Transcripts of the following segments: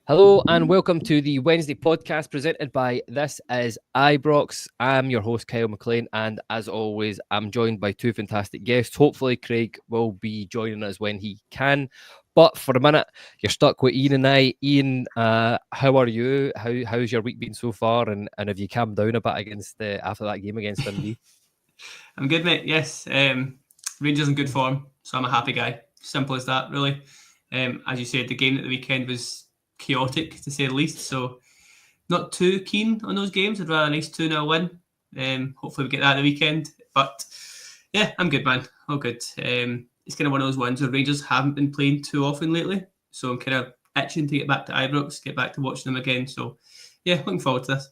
Hello and welcome to the Wednesday podcast presented by This is Ibrox. I'm your host, Kyle McLean, and as always, I'm joined by two fantastic guests. Hopefully, Craig will be joining us when he can. But for a minute, you're stuck with Iain and I. Iain, how are you? How's your week been so far? And have you calmed down a bit after that game against Dundee? I'm good, mate. Yes. Rangers in good form, so I'm a happy guy. Simple as that, really. As you said, the game at the weekend was chaotic, to say the least, so not too keen on those games. I'd rather a nice 2-0 win. Hopefully we get that at the weekend. But yeah, I'm good, man. All good. It's kind of one of those ones where Rangers haven't been playing too often lately, so I'm kind of itching to get back to Ibrox, get back to watching them again. So yeah, looking forward to this.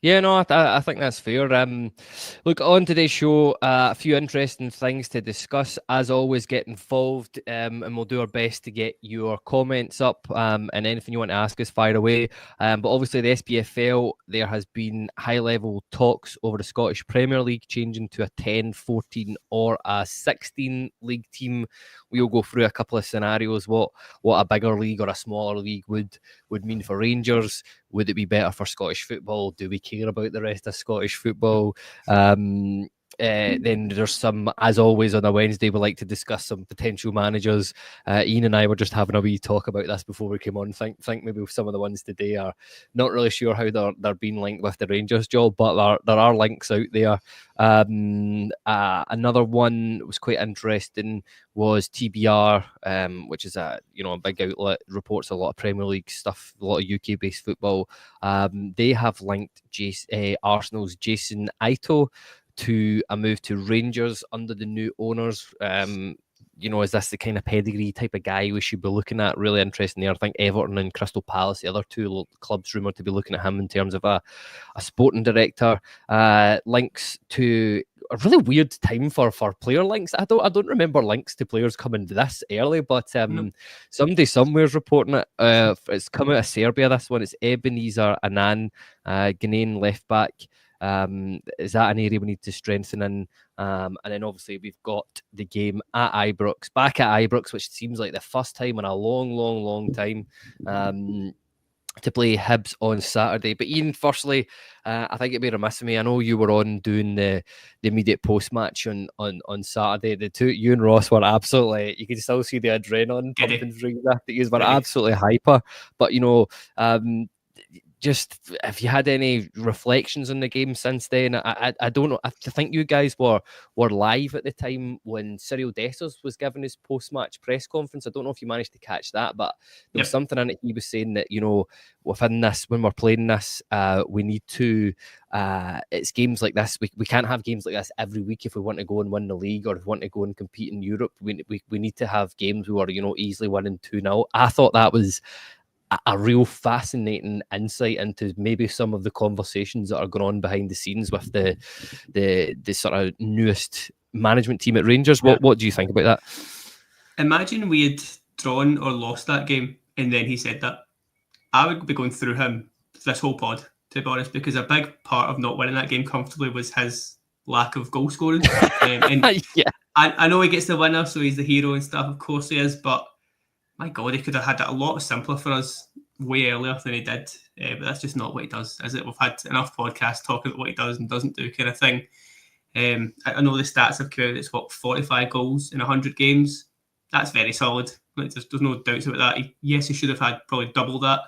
Yeah, no, I think that's fair. Look, on today's show, a few interesting things to discuss. As always, get involved, and we'll do our best to get your comments up, and anything you want to ask us, fire away. But obviously, the SPFL, there has been high-level talks over the Scottish Premier League changing to a 10, 14 or a 16 league team. We'll go through a couple of scenarios, what a bigger league or a smaller league would mean for Rangers. Would it be better for Scottish football? Do we care about the rest of Scottish football? Then there's some, as always on a Wednesday, we like to discuss some potential managers. Iain and I were just having a wee talk about this before we came on. Think maybe some of the ones today are not really sure how they're being linked with the Rangers job, but there are links out there. Another one was quite interesting was TBR, which is a big outlet, reports a lot of Premier League stuff, a lot of UK based football. They have linked Arsenal's Jason Ito to a move to Rangers under the new owners. Is this the kind of pedigree type of guy we should be looking at? Really interesting there. I think Everton and Crystal Palace, the other two clubs rumoured to be looking at him in terms of a sporting director. Links to a really weird time for player links. I don't remember links to players coming this early, but somebody somewhere's reporting it. It's come out of Serbia, this one. It's Ebenezer Anan, Ghanaian left back. Is that an area we need to strengthen in? And then obviously we've got the game at Ibrox, back at Ibrox, which seems like the first time in a long time. To play Hibs on Saturday. But Iain, firstly, I think it'd be remiss of me. I know you were on doing the immediate post-match on Saturday. The two, you and Ross, were absolutely, you can still see the adrenaline pumping through you. You were absolutely hyper. But, just if you had any reflections on the game since then. I don't know. I think you guys were live at the time when Cyril Dessers was giving his post-match press conference. I don't know if you managed to catch that, but there was something in it. He was saying that, within this, when we're playing this, we need to, it's games like this. We can't have games like this every week if we want to go and win the league or if we want to go and compete in Europe. We need to have games where, easily winning 2-0. I thought that was a real fascinating insight into maybe some of the conversations that are going on behind the scenes with the sort of newest management team at Rangers. What do you think about that? Imagine we had drawn or lost that game and then he said that. I would be going through him this whole pod, to be honest, because a big part of not winning that game comfortably was his lack of goal scoring. Yeah. I know he gets the winner, so he's the hero and stuff. Of course he is, but my God, he could have had it a lot simpler for us way earlier than he did. But that's just not what he does, is it? We've had enough podcasts talking about what he does and doesn't do kind of thing. I know the stats have come out. It's 45 goals in 100 games. That's very solid. There's no doubts about that. Yes, he should have had probably double that.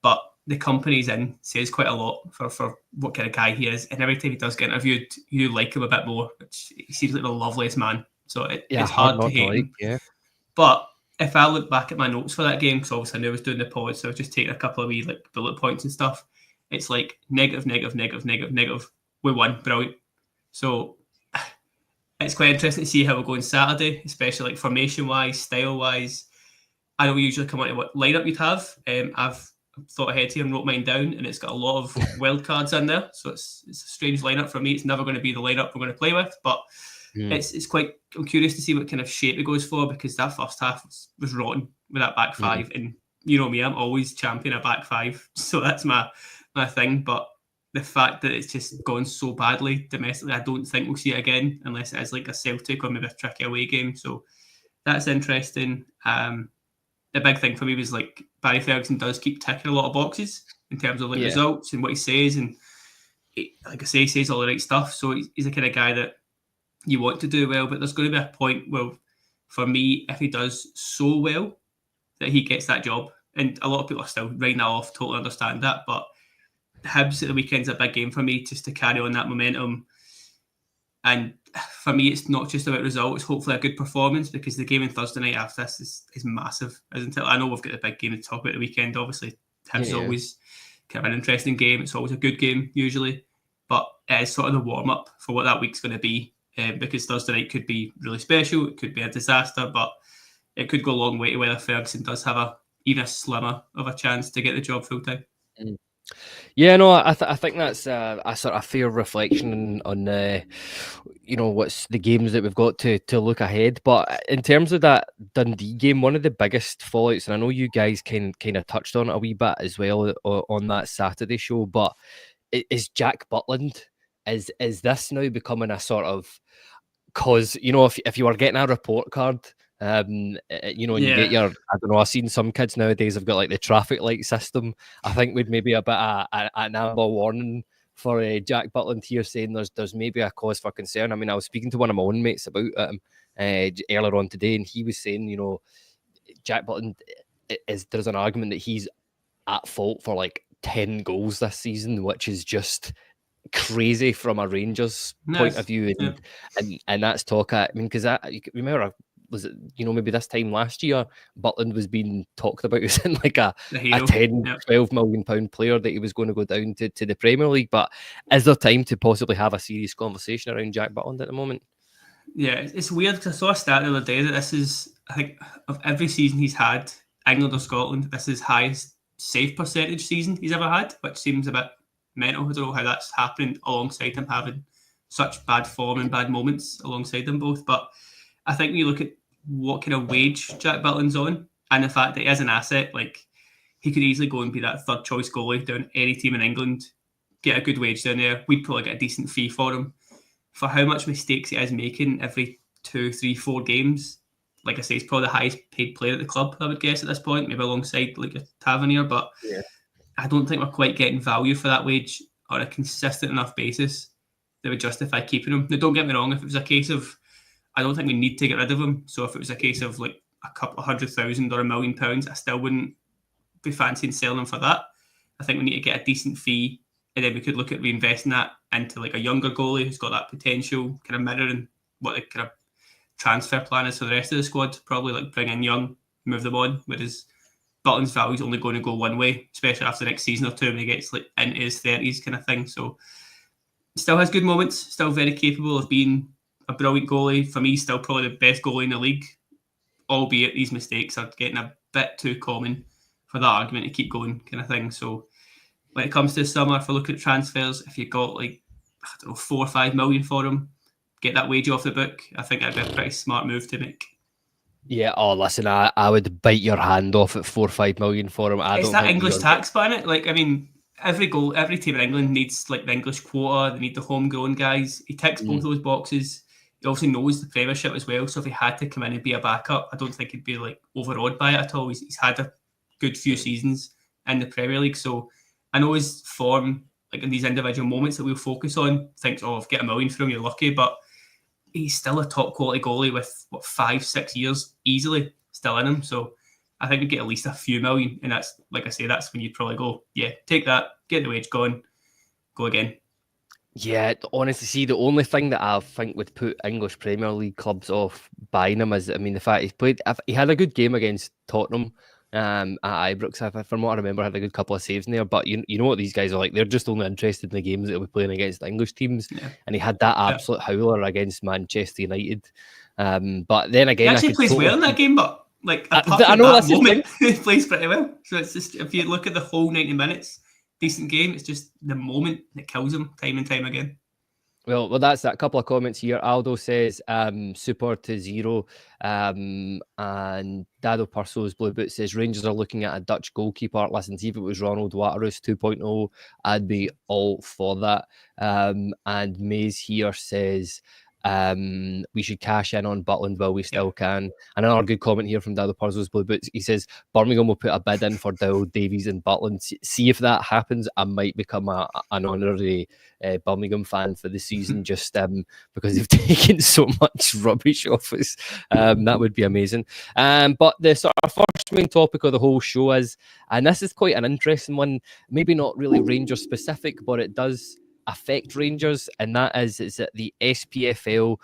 But the company he's in says quite a lot for what kind of guy he is. And every time he does get interviewed, you like him a bit more, which he seems like the loveliest man. So it's hard to hate him. Yeah. But if I look back at my notes for that game, because obviously I knew I was doing the pod, so I was just taking a couple of wee bullet points and stuff. It's like negative. We won, brilliant. So it's quite interesting to see how we go on Saturday, especially formation-wise, style-wise. I don't usually come on to what lineup you'd have. I've thought ahead here and wrote mine down, and it's got a lot of wild cards in there. So it's a strange lineup for me. It's never going to be the lineup we're going to play with, but it's quite. I'm curious to see what kind of shape it goes for, because that first half was rotten with that back five, and you know me, I'm always champion a back five, so that's my thing. But the fact that it's just gone so badly domestically, I don't think we'll see it again unless it is like a Celtic or maybe a tricky away game. So that's interesting. the big thing for me was like Barry Ferguson does keep ticking a lot of boxes in terms of like results and what he says, and like I say, he says all the right stuff. So he's the kind of guy that you want to do well, but there's going to be a point where, for me, if he does so well that he gets that job, and a lot of people are still writing that off, totally understand that, but Hibs at the weekend's a big game for me, just to carry on that momentum. And for me, it's not just about results, hopefully a good performance, because the game on Thursday night after this is massive, isn't it? I know we've got the big game to talk about the weekend, obviously. Hibs is always kind of an interesting game. It's always a good game, usually. But it's sort of the warm-up for what that week's going to be, because Thursday night could be really special. It could be a disaster, but it could go a long way to whether Ferguson does have even a slimmer of a chance to get the job full-time. Yeah, no, I think that's a sort of fair reflection on what's the games that we've got to look ahead. But in terms of that Dundee game, one of the biggest fallouts, and I know you guys kind of touched on it a wee bit as well on that Saturday show, but is Jack Butland, is this now becoming a sort of, because if you were getting a report card, and you get your, I don't know, I've seen some kids nowadays have got like the traffic light system. I think we'd maybe a bit an amber warning for Jack Butland here, saying there's maybe a cause for concern. I mean, I was speaking to one of my own mates about him earlier on today, and he was saying, Jack Butland there's an argument that he's at fault for like 10 goals this season, which is just crazy from a Rangers point of view, and that's talk. I mean, because you remember, was it maybe this time last year, Butland was being talked about as in like a 10-12 million pound player that he was going to go down to the Premier League. But is there time to possibly have a serious conversation around Jack Butland at the moment? Yeah, it's weird because I saw a stat the other day that this is, I think, of every season he's had, England or Scotland, this is highest save percentage season he's ever had, which seems a bit mental. I don't know how that's happening alongside him having such bad form and bad moments alongside them both. But I think when you look at what kind of wage Jack Butland's on, and the fact that he is an asset, like he could easily go and be that third choice goalie down any team in England, get a good wage down there. We'd probably get a decent fee for him. For how much mistakes he is making every 2, 3, 4 games, like I say, he's probably the highest paid player at the club, I would guess, at this point, maybe alongside like a Tavernier, but I don't think we're quite getting value for that wage on a consistent enough basis that would justify keeping him. Now, don't get me wrong, if it was a case of, I don't think we need to get rid of him, so if it was a case of like a couple of £100,000 or £1 million, I still wouldn't be fancying selling him for that. I think we need to get a decent fee, and then we could look at reinvesting that into like a younger goalie who's got that potential, kind of mirroring what the kind of transfer plan is for the rest of the squad. Probably like bring in young, move them on, whereas Butland's value is only going to go one way, especially after the next season or two when he gets like into his 30s kind of thing. So still has good moments, still very capable of being a brilliant goalie. For me, still probably the best goalie in the league, albeit these mistakes are getting a bit too common for that argument to keep going kind of thing. So when it comes to the summer, if we look at transfers, if you've got like, I don't know, 4 or 5 million for him, get that wage off the book, I think that'd be a pretty smart move to make. Yeah, listen, I would bite your hand off at 4 or 5 million for him. It's that English tax ban it. Like, I mean, every team in England needs like the English quota, they need the homegrown guys. He ticks both those boxes. He obviously knows the Premiership as well, so if he had to come in and be a backup, I don't think he'd be like overawed by it at all. He's had a good few seasons in the Premier League, so I know his form, like in these individual moments that we'll focus on, thinks, if get $1 million for him, you're lucky, but he's still a top quality goalie with 5-6 years easily still in him. So I think we get at least a few million, and that's, like I say, that's when you'd probably go, take that, get the wage going, go again. Yeah, honestly, see, the only thing that I think would put English Premier League clubs off buying him is, I mean, the fact he had a good game against Tottenham at Ibrox, from what I remember, had a good couple of saves in there. But you know what these guys are like; they're just only interested in the games that they'll be playing against the English teams. And he had that absolute howler against Manchester United. But then again, he actually plays well in that game, but like I know that moment, he plays pretty well. So it's just, if you look at the whole 90 minutes. Decent game. It's just the moment that kills him time and time again. Well, that's that. Couple of comments here. Aldo says super to 0. And Dado Perso's Blue Boot says Rangers are looking at a Dutch goalkeeper. Listen, see if it was Ronald Waterus 2.0, I'd be all for that. And Maze here says We should cash in on Butland while we still can. And another good comment here from Dado Puzzles Blue Boots. He says Birmingham will put a bid in for Dowell, Davies and Butland. See if that happens. I might become an honorary Birmingham fan for the season, just because they've taken so much rubbish off us. That would be amazing. But the sort of first main topic of the whole show is, and this is quite an interesting one, maybe not really Rangers specific, but it does affect Rangers, and that is that the SPFL,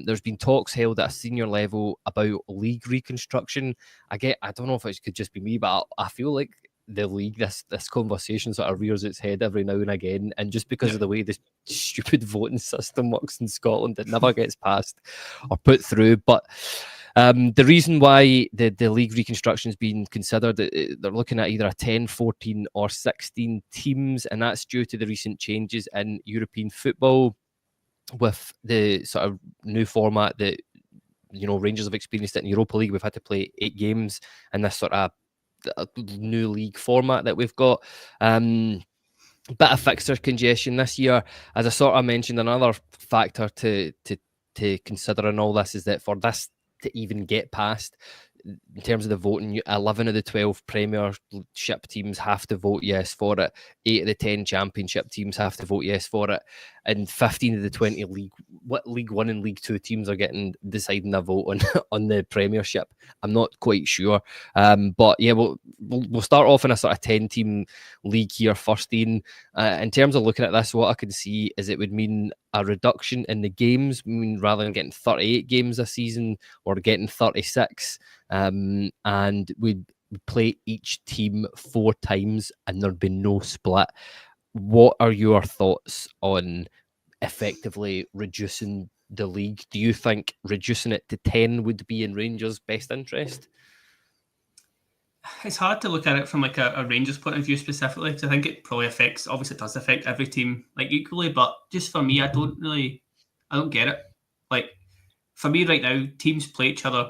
there's been talks held at a senior level about league reconstruction. I don't know if it could just be me, but I feel like the league, this conversation sort of rears its head every now and again, and just because of the way this stupid voting system works in Scotland, it never gets passed or put through. But the reason why the league reconstruction is being considered, they're looking at either a 10, 14 or 16 teams, and that's due to the recent changes in European football with the sort of new format that, you know, Rangers have experienced it in Europa League. We've had to play 8 games in this sort of new league format that we've got. Bit of fixture congestion this year, as I sort of mentioned. Another factor to consider in all this is that for this to even get past, in terms of the voting, 11 of the 12 Premiership teams have to vote yes for it. 8 of the 10 Championship teams have to vote yes for it, and 15 of the 20 League 1 and League 2 teams are deciding a vote on the Premiership. I'm not quite sure, but yeah, we'll start off in a sort of 10-team league here first. In terms of looking at this, what I can see is it would mean a reduction in the games. I mean, rather than getting 38 games this season, or getting 36. And we'd play each team 4 times and there'd be no split. What are your thoughts on effectively reducing the league? Do you think reducing it to 10 would be in Rangers' best interest? It's hard to look at it from like a Rangers point of view specifically, because I think it probably affects, obviously it does affect every team like equally, but just for me, I don't get it. Like, for me right now, teams play each other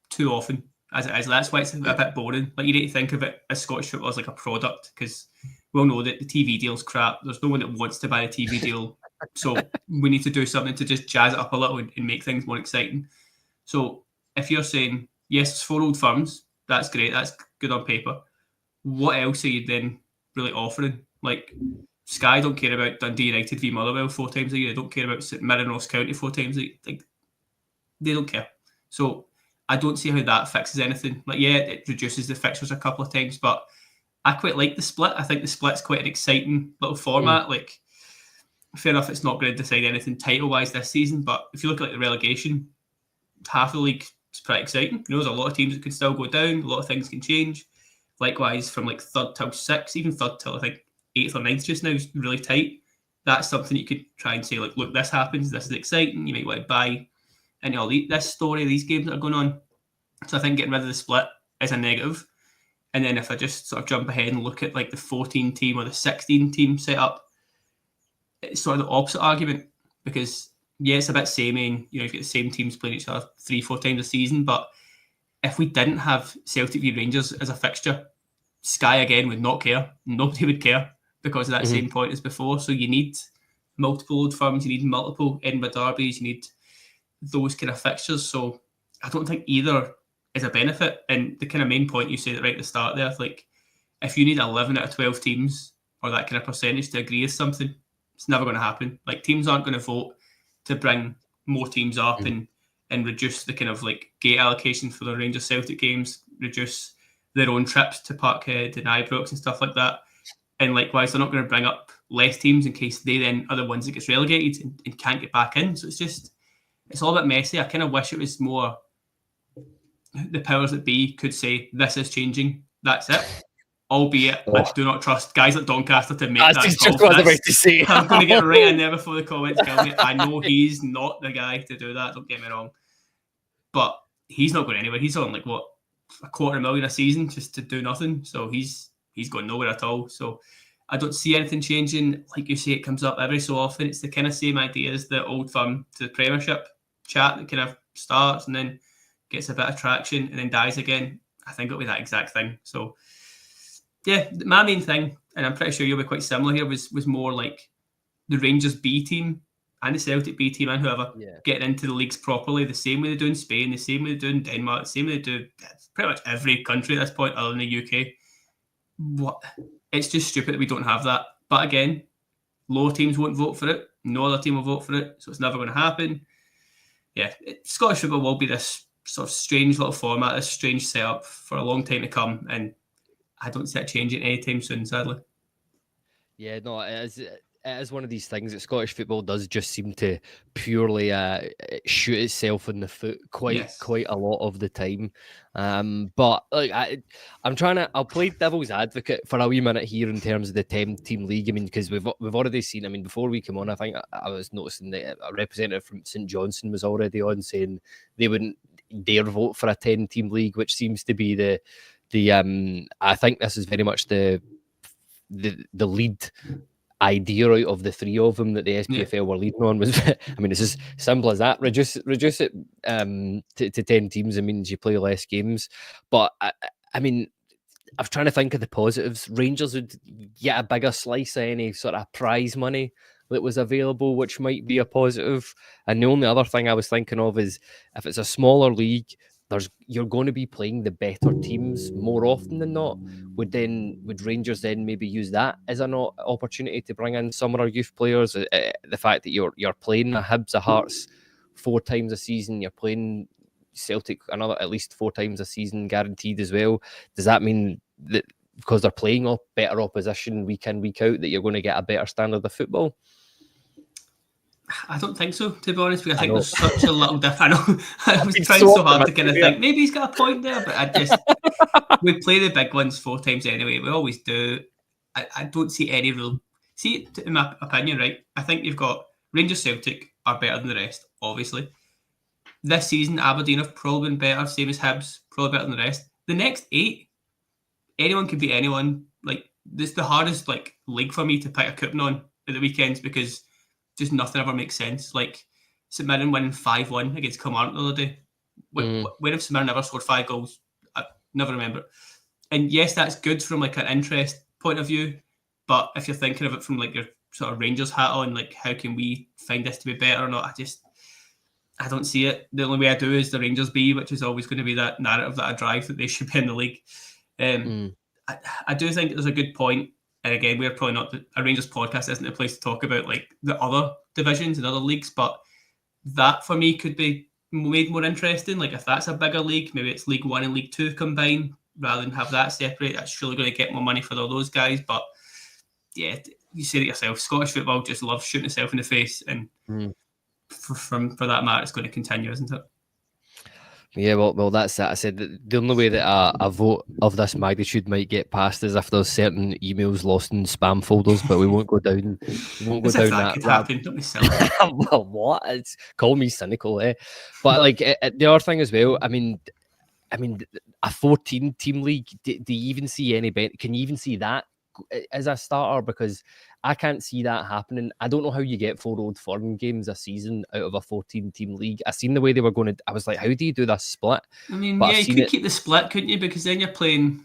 too often as it is. That's why it's a bit boring. Like, you need to think of it as Scottish football as like a product, because we all know that the TV deal's crap. There's no one that wants to buy a TV deal, so we need to do something to just jazz it up a little and make things more exciting. So if you're saying yes, it's 4 old firms, that's great, that's good on paper. What else are you then really offering? Like, Sky don't care about Dundee United v Motherwell 4 times a year. They don't care about St Mirren Ross County 4 times a year. Like, they don't care. So I don't see how that fixes anything. Like, yeah, it reduces the fixtures a couple of times, but I quite like the split. I think the split's quite an exciting little format. Like, fair enough, it's not going to decide anything title-wise this season, but if you look at like the relegation, half the league is pretty exciting. You know, there's a lot of teams that can still go down. A lot of things can change. Likewise, from like 3rd till 6th, even 3rd till I think 8th or 9th just now is really tight. That's something you could try and say, like, look, this happens, this is exciting. You might want to buy into all this story, these games that are going on. So I think getting rid of the split is a negative. And then if I just sort of jump ahead and look at like the 14 team or the 16 team setup, it's sort of the opposite argument, because yeah, it's a bit samey. You know, you've got the same teams playing each other 3-4 times a season, but if we didn't have Celtic v Rangers as a fixture, Sky again would not care. Nobody would care because of that same point as before. So you need multiple old firms, you need multiple Edinburgh derbies, you need those kind of fixtures. So I don't think either is a benefit. And the kind of main point you said right at the start there, like, if you need 11 out of 12 teams or that kind of percentage to agree with something, it's never going to happen. Like, teams aren't going to vote to bring more teams up and reduce the kind of like gate allocation for the Rangers Celtic games, reduce their own trips to Parkhead and Ibrox and stuff like that. And likewise, they're not going to bring up less teams in case they then are the ones that gets relegated and can't get back in. So it's all a bit messy. I kind of wish it was more the powers that be could say, this is changing, that's it. Albeit, I do not trust guys like Doncaster to make that call. That's just what I was about to say. I'm going to get right in there before the comments kill me. I know he's not the guy to do that, don't get me wrong. But he's not going anywhere. He's on like, what, $250,000 a season just to do nothing. So he's going nowhere at all. So I don't see anything changing. Like you say, it comes up every so often. It's the kind of same idea as the old firm to the Premiership chat that kind of starts and then gets a bit of traction and then dies again. I think it'll be that exact thing. So yeah, my main thing, and I'm pretty sure you'll be quite similar here, was more like the Rangers B team. and the Celtic B team and whoever getting into the leagues properly, the same way they do in Spain, the same way they do in Denmark, the same way they do pretty much every country at this point other than the UK. What? It's just stupid that we don't have that. But again, lower teams won't vote for it. No other team will vote for it, so it's never going to happen. Yeah, Scottish football will be this sort of strange little format, this strange setup for a long time to come, and I don't see it changing anytime soon, sadly. Yeah, no, it is one of these things that Scottish football does just seem to purely shoot itself in the foot quite a lot of the time. But like I'll play devil's advocate for a wee minute here in terms of the 10-team league. I mean, because we've already seen. I mean, before we come on, I think I was noticing that a representative from St Johnstone was already on saying they wouldn't dare vote for a 10-team league, which seems to be the I think this is very much the lead idea out of the three of them that the SPFL were leading on was, I mean, it's as simple as that. Reduce it to 10 teams. I mean, you play less games. But I mean, I'm trying to think of the positives. Rangers would get a bigger slice of any sort of prize money that was available, which might be a positive. And the only other thing I was thinking of is if it's a smaller league, you're going to be playing the better teams more often than not. Would Rangers then maybe use that as an opportunity to bring in some of our youth players? The fact that you're playing the Hibs, the Hearts 4 times a season, you're playing Celtic another at least 4 times a season guaranteed as well. Does that mean that because they're playing better opposition week in, week out, that you're going to get a better standard of football? I don't think so, to be honest, because I think there's such a little difference. I was trying so hard to kind of think, maybe he's got a point there, but we play the big ones 4 times anyway. We always do. I don't see any real... See, in my opinion, right, I think you've got Rangers Celtic are better than the rest, obviously. This season, Aberdeen have probably been better, same as Hibs, probably better than the rest. The next 8, anyone can beat anyone. Like, this is the hardest league for me to pick a coupon on at the weekends because just nothing ever makes sense. Like St Mirren winning 5-1 against Kilmarnock the other day. When have St Mirren ever scored 5 goals? I never remember it. And yes, that's good from an interest point of view. But if you're thinking of it from your sort of Rangers hat on, how can we find this to be better or not? I don't see it. The only way I do is the Rangers B, which is always going to be that narrative that I drive that they should be in the league. I do think there's a good point. And again, we're probably not a Rangers podcast isn't a place to talk about the other divisions and other leagues, but that for me could be made more interesting. If that's a bigger league, maybe it's League 1 and League 2 combined rather than have that separate. That's surely going to get more money for all those guys. But yeah, you said it yourself. Scottish football just loves shooting itself in the face, and for that matter, it's going to continue, isn't it? Yeah, well, that's it. I said the only way that a vote of this magnitude might get passed is if there's certain emails lost in spam folders, but we won't go down. We won't go down that. Could happen. Don't be silly. Well, what? Call me cynical, eh? But the other thing as well. I mean, a 14-team league. Do you even see any? Can you even see that as a starter? Because I can't see that happening. I don't know how you get 4 Old Firm games a season out of a 14-team league. I seen the way they were going to... I was like, how do you do this split? I mean, you could keep the split, couldn't you? Because then you're playing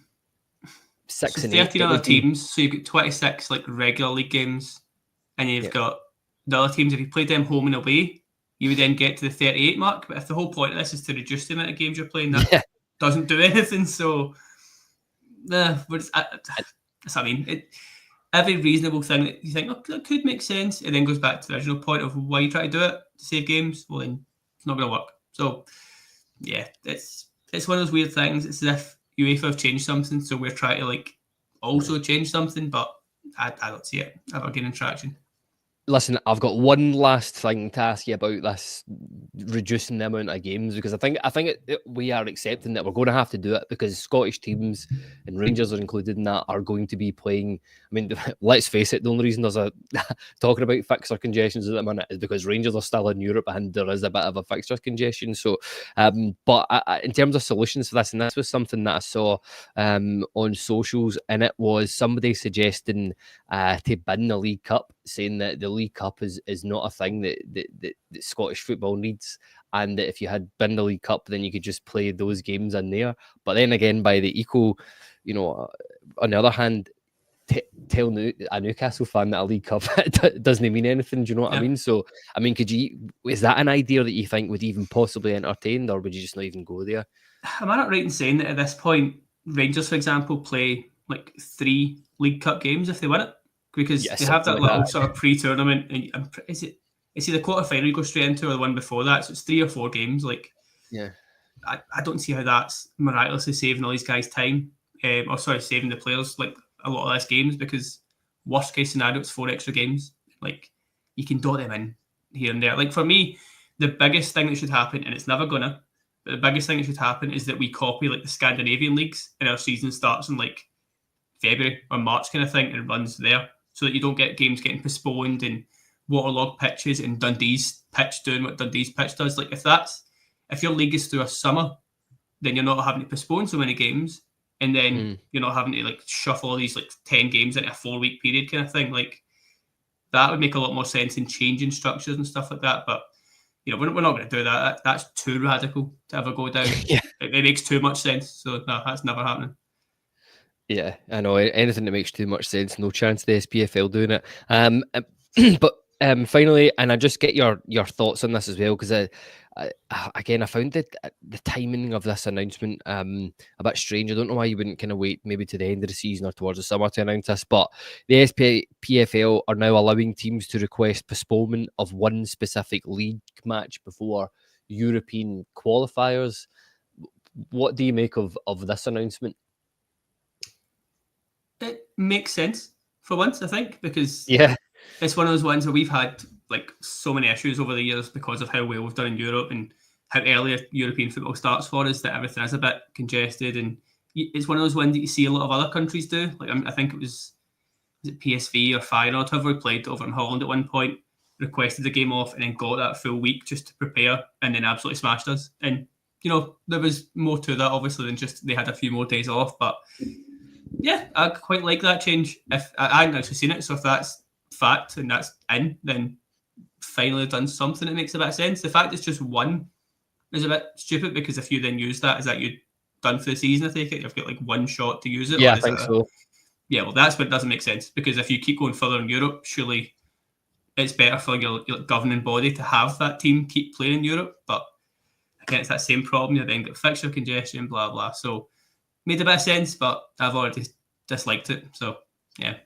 6 and 13 other teams, so you've got 26 regular league games, and you've got the other teams. If you played them home and away, you would then get to the 38 mark. But if the whole point of this is to reduce the amount of games you're playing, that doesn't do anything. So, that's what I mean. Every reasonable thing that you think, that could make sense, and then goes back to the original point of why you try to do it, to save games, well then it's not going to work. So, yeah, it's one of those weird things. It's as if UEFA have changed something, so we're trying to also change something, but I don't see it ever gaining traction. Listen, I've got one last thing to ask you about this reducing the amount of games, because I think we are accepting that we're going to have to do it because Scottish teams, and Rangers are included in that, are going to be playing. I mean, let's face it, the only reason there's talking about fixture congestions at the minute is because Rangers are still in Europe and there is a bit of a fixture congestion. So, but in terms of solutions for this, and this was something that I saw on socials, and it was somebody suggesting to bin the League Cup, saying that the League Cup is not a thing that Scottish football needs, and that if you had bin the League Cup, then you could just play those games in there. But then again, by the equal, on the other hand, tell a Newcastle fan that a League Cup doesn't mean anything. Do you know what I mean? So, I mean, is that an idea that you think would even possibly entertain, or would you just not even go there? Am I not right in saying that at this point, Rangers, for example, play like 3 League Cup games if they win it? Because they have that little sort of pre-tournament, and is it the quarter-final you go straight into, or the one before that? So it's 3 or 4 games. Like, I don't see how that's miraculously saving all these guys' time, saving the players like a lot less games, because worst case scenario, it's 4 extra games. Like, you can dot them in here and there. Like, for me, the biggest thing that should happen, and it's never gonna, but the biggest thing that should happen is that we copy like the Scandinavian leagues, and our season starts in like February or March kind of thing, and runs there, so that you don't get games getting postponed and waterlogged pitches and Dundee's pitch doing what Dundee's pitch does. Like, if your league is through a summer, then you're not having to postpone so many games, and then you're not having to like shuffle all these like 10 games into a 4-week period kind of thing. Like, that would make a lot more sense in changing structures and stuff like that. But you know, we're not going to do that. That's too radical to ever go down. It makes too much sense. So no, that's never happening. Yeah, I know. Anything that makes too much sense, no chance the SPFL doing it. But finally, and I just get your thoughts on this as well, because I found the timing of this announcement a bit strange. I don't know why you wouldn't kind of wait maybe to the end of the season or towards the summer to announce this, but the SPFL are now allowing teams to request postponement of one specific league match before European qualifiers. What do you make of this announcement? It makes sense for once, I think, because it's one of those ones where we've had like so many issues over the years because of how well we've done in Europe and how early European football starts for us, that everything is a bit congested, and it's one of those ones that you see a lot of other countries do. Like, I think it was it PSV or Feyenoord, whoever played over in Holland at one point, requested the game off and then got that full week just to prepare, and then absolutely smashed us. And you know, there was more to that obviously than just they had a few more days off, but yeah, I quite like that change. If I hadn't actually seen it, so if that's fact and that's in, then finally done something that makes a bit of sense. The fact it's just one is a bit stupid, because if you then use that, is that you done for the season? I take it you've got like one shot to use it. Yeah, I think so. Yeah, well, that's what doesn't make sense, because if you keep going further in Europe, surely it's better for your governing body to have that team keep playing in Europe. But again, it's that same problem. You then get fixture congestion, blah blah. So made a bit of sense, but I've already disliked it. So yeah,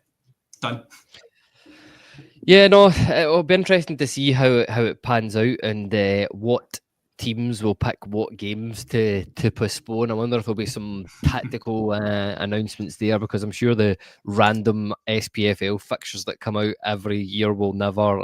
done. Yeah, no, it'll be interesting to see how it pans out, and what teams will pick what games to postpone. I wonder if there'll be some tactical announcements there, because I'm sure the random SPFL fixtures that come out every year will never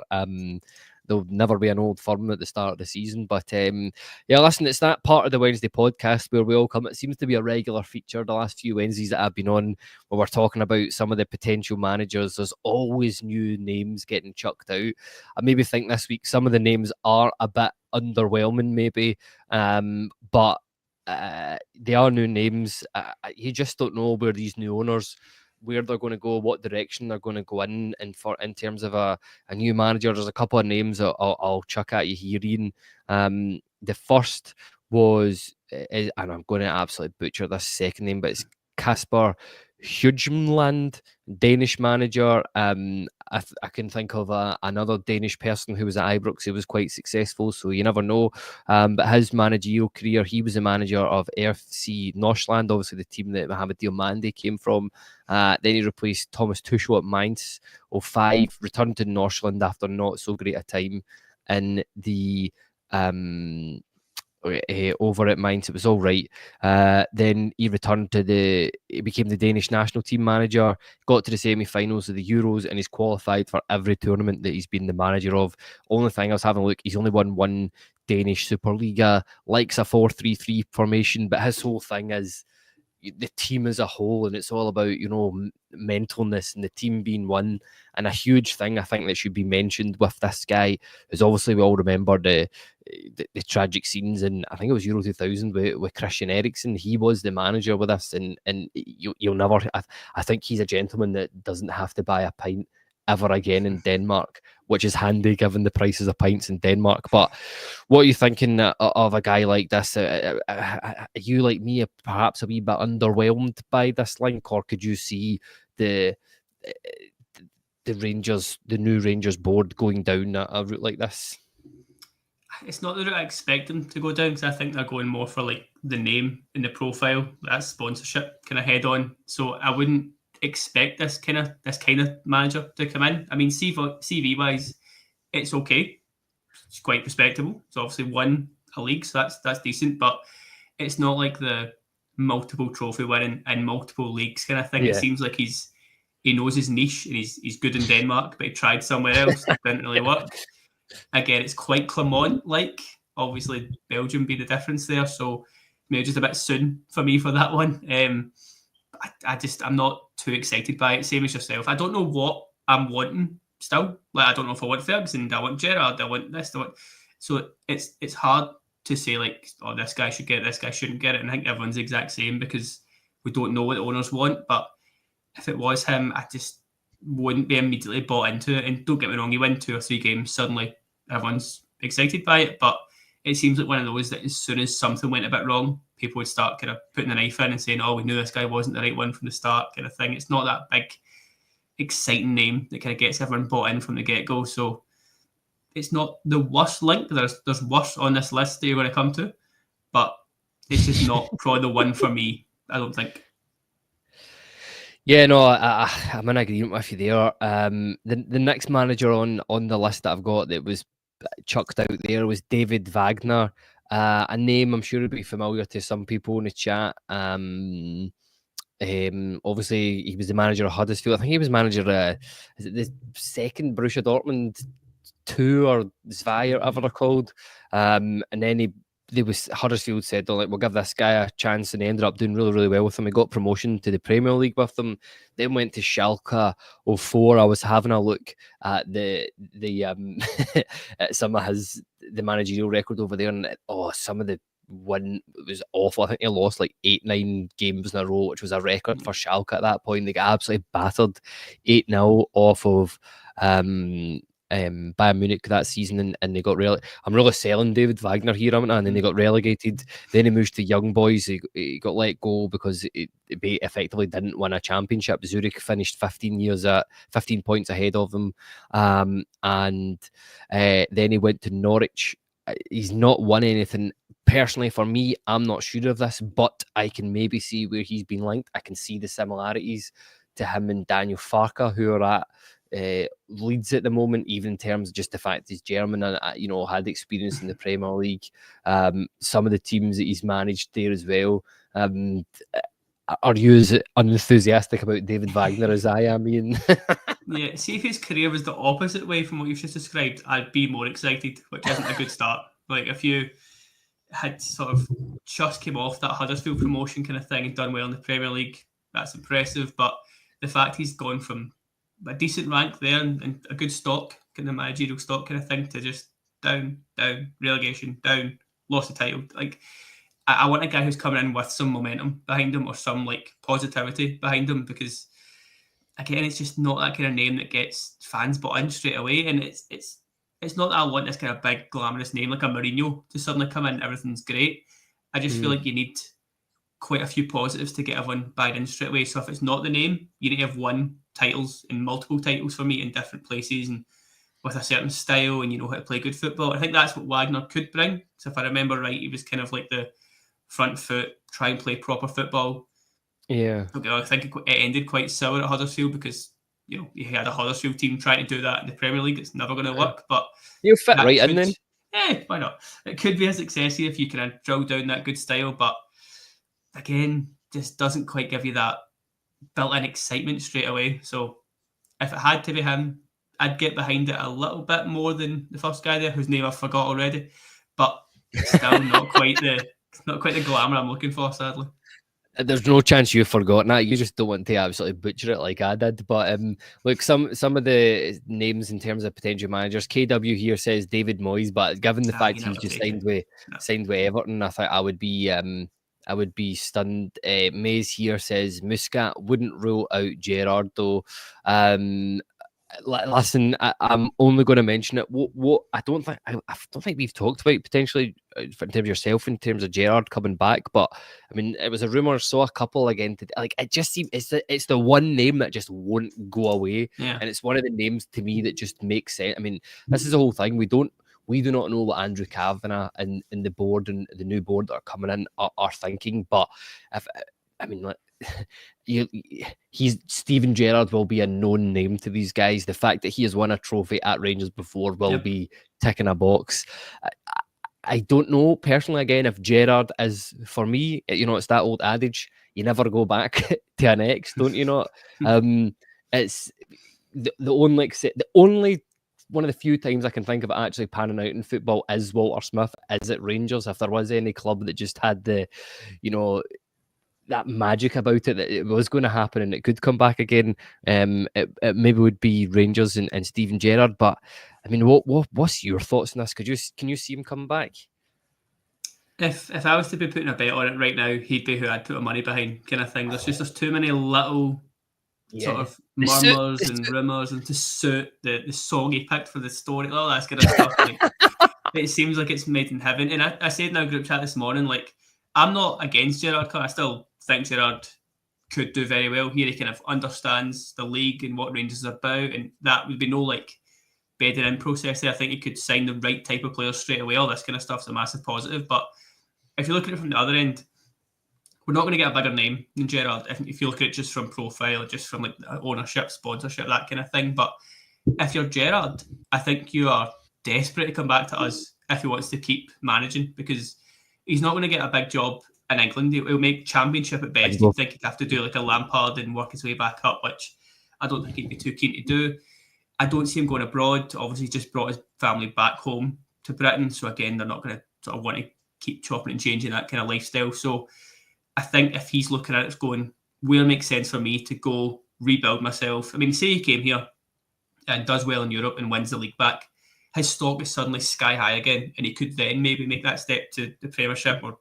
there'll never be an Old Firm at the start of the season. But yeah, listen, it's that part of the Wednesday podcast where we all come. It seems to be a regular feature the last few Wednesdays that I've been on, where we're talking about some of the potential managers. There's always new names getting chucked out. I maybe think this week some of the names are a bit underwhelming, maybe, but they are new names. You just don't know where these new owners, where they're going to go, what direction they're going to go in, and in terms of a new manager. There's a couple of names I'll chuck at you here, Iain. The first was, and I'm going to absolutely butcher this second name, but it's Kasper Hjulmand, Danish manager. I can think of another Danish person who was at Ibrox who was quite successful, so you never know. But his managerial career, he was the manager of FC Nordsjælland, obviously the team that Mohamed Diomande came from. Then he replaced Thomas Tuchel at Mainz 05, returned to Nordsjælland after not so great a time in the over at Mainz. It was all right. Then he returned he became the Danish national team manager, got to the semi-finals of the Euros, and he's qualified for every tournament that he's been the manager of. Only thing I was having a look, he's only won one Danish Superliga, likes a 4-3-3 formation, but his whole thing is the team as a whole, and it's all about, you know, mentalness and the team being one. And a huge thing I think that should be mentioned with this guy is, obviously we all remember the tragic scenes in, I think it was Euro 2000 with Christian Eriksen. He was the manager with us, and you'll never, I think he's a gentleman that doesn't have to buy a pint ever again in Denmark, which is handy given the prices of pints in Denmark. But what are you thinking of a guy like this? Are you, like me, perhaps a wee bit underwhelmed by this link, or could you see the the new Rangers board going down a route like this? It's not the route I expect them to go down, because I think they're going more for like the name and the profile, that sponsorship kind of head on. So I wouldn't expect this kind of manager to come in. I mean, CV wise, it's okay. It's quite respectable. It's obviously won a league, so that's decent. But it's not like the multiple trophy winning in multiple leagues kind of thing. Yeah. It seems like he knows his niche and he's good in Denmark, but he tried somewhere else, didn't really work. Again, it's quite Clermont-like. Obviously, Belgium be the difference there, so maybe just a bit soon for me for that one. I'm not too excited by it. Same as yourself. I don't know what I'm wanting still. Like, I don't know if I want Ferguson, do I want Gerrard, I want this, So it's hard to say like, oh, this guy should get it, this guy shouldn't get it. And I think everyone's the exact same because we don't know what the owners want. But if it was him, I just wouldn't be immediately bought into it. And don't get me wrong, you win 2 or 3 games, suddenly everyone's excited by it. But it seems like one of those that as soon as something went a bit wrong, people would start kind of putting the knife in and saying, oh, we knew this guy wasn't the right one from the start, kind of thing. It's not that big, exciting name that kind of gets everyone bought in from the get-go. So it's not the worst link. There's worse on this list that you're going to come to, but it's just not probably the one for me, I don't think. Yeah, no, I'm in agreement with you there. The next manager on the list that I've got that was chucked out there was David Wagner, a name I'm sure would be familiar to some people in the chat. Obviously, he was the manager of Huddersfield. I think he was manager. Is it the second Borussia Dortmund 2 or Zwei or whatever they're called? And then Huddersfield said, "Oh, like, we'll give this guy a chance," and he ended up doing really, really well with him. He got promotion to the Premier League with them. Then went to Schalke 04. I was having a look at the at some of the managerial record over there, and some of the win was awful. I think he lost like 8-9 games in a row, which was a record for Schalke at that point. They got absolutely battered 8-0 off of Bayern Munich that season, and they got I'm really selling David Wagner here, and then they got relegated. Then he moved to Young Boys. He got let go because it effectively didn't win a championship. Zurich finished 15 points ahead of them, and then he went to Norwich. He's not won anything. Personally, for me, I'm not sure of this, but I can maybe see where he's been linked. I can see the similarities to him and Daniel Farke, who are at Leeds at the moment, even in terms of just the fact he's German and had experience in the Premier League. Some of the teams that he's managed there as well. Are you as unenthusiastic about David Wagner as I am, Ian? Yeah, see if his career was the opposite way from what you've just described, I'd be more excited, which isn't a good start. Like, if you had sort of just came off that Huddersfield promotion kind of thing and done well in the Premier League, that's impressive. But the fact he's gone from a decent rank there and a good stock, kind of managerial stock kind of thing, to just down, relegation, down, lost the title. Like, I want a guy who's coming in with some momentum behind him or some like positivity behind him, because again, it's just not that kind of name that gets fans bought in straight away. And it's not that I want this kind of big glamorous name like a Mourinho to suddenly come in, everything's great. I just feel like you need quite a few positives to get everyone buying in straight away. So if it's not the name, you need to have won titles and multiple titles for me in different places and with a certain style, and you know how to play good football. I think that's what Wagner could bring. So if I remember right, he was kind of like the front foot, try and play proper football. Yeah. Okay, I think it ended quite sour at Huddersfield because you had a Huddersfield team trying to do that in the Premier League. It's never going to work. But you'll fit right in then. Yeah, why not? It could be a success here if you can drill down that good style, but again, just doesn't quite give you that built-in excitement straight away. So if it had to be him, I'd get behind it a little bit more than the first guy there, whose name I forgot already. But still not quite the glamour I'm looking for, sadly. There's no chance you've forgotten that. You just don't want to absolutely butcher it like I did. But look, some of the names in terms of potential managers, KW here says David Moyes, but given the fact he's just signed with Everton, I thought I would be stunned. Mays here says Muscat, wouldn't rule out Gerrard though. Listen, I'm only going to mention it. What I don't think we've talked about potentially in terms of yourself, in terms of Gerrard coming back. But I mean, it was a rumor. Saw a couple again today. Like, it just seems it's the one name that just won't go away, and it's one of the names to me that just makes sense. I mean, this is the whole thing. We do not know what Andrew Kavanagh and the board and the new board that are coming in are thinking. But he's Steven Gerrard will be a known name to these guys. The fact that he has won a trophy at Rangers before will be ticking a box. I don't know personally, again, if Gerrard is, for me, it's that old adage, you never go back to an ex, don't you know? It's the only one of the few times I can think of it actually panning out in football is Walter Smith, is at Rangers. If there was any club that just had the, that magic about it, that it was going to happen and it could come back again, it maybe would be Rangers and Steven Gerrard. But I mean, what's your thoughts on this? Can you see him coming back? If I was to be putting a bet on it right now, he'd be who I'd put my money behind, kind of thing. There's too many little sort of murmurs and rumours, and to suit the song he picked for the story, all that kind of stuff. Like, it seems like it's made in heaven. And I said in our group chat this morning, like, I'm not against Gerrard. I still think Gerrard could do very well here. He kind of understands the league and what Rangers is about, and that would be no like bedding in process there. I think he could sign the right type of players straight away. All this kind of stuff's a massive positive. But if you look at it from the other end, we're not going to get a bigger name than Gerrard if you look at it just from profile, just from like ownership, sponsorship, that kind of thing. But if you're Gerrard, I think you are desperate to come back to us if he wants to keep managing, because he's not going to get a big job in England. He'll make Championship at best. You'd think he'd have to do like a Lampard and work his way back up, which I don't think he'd be too keen to do. I don't see him going abroad. Obviously, he's just brought his family back home to Britain. So again, they're not going to sort of want to keep chopping and changing that kind of lifestyle. So I think if he's looking at it, it's going, where it makes sense for me to go rebuild myself. I mean, say he came here and does well in Europe and wins the league back, his stock is suddenly sky high again, and he could then maybe make that step to the Premiership or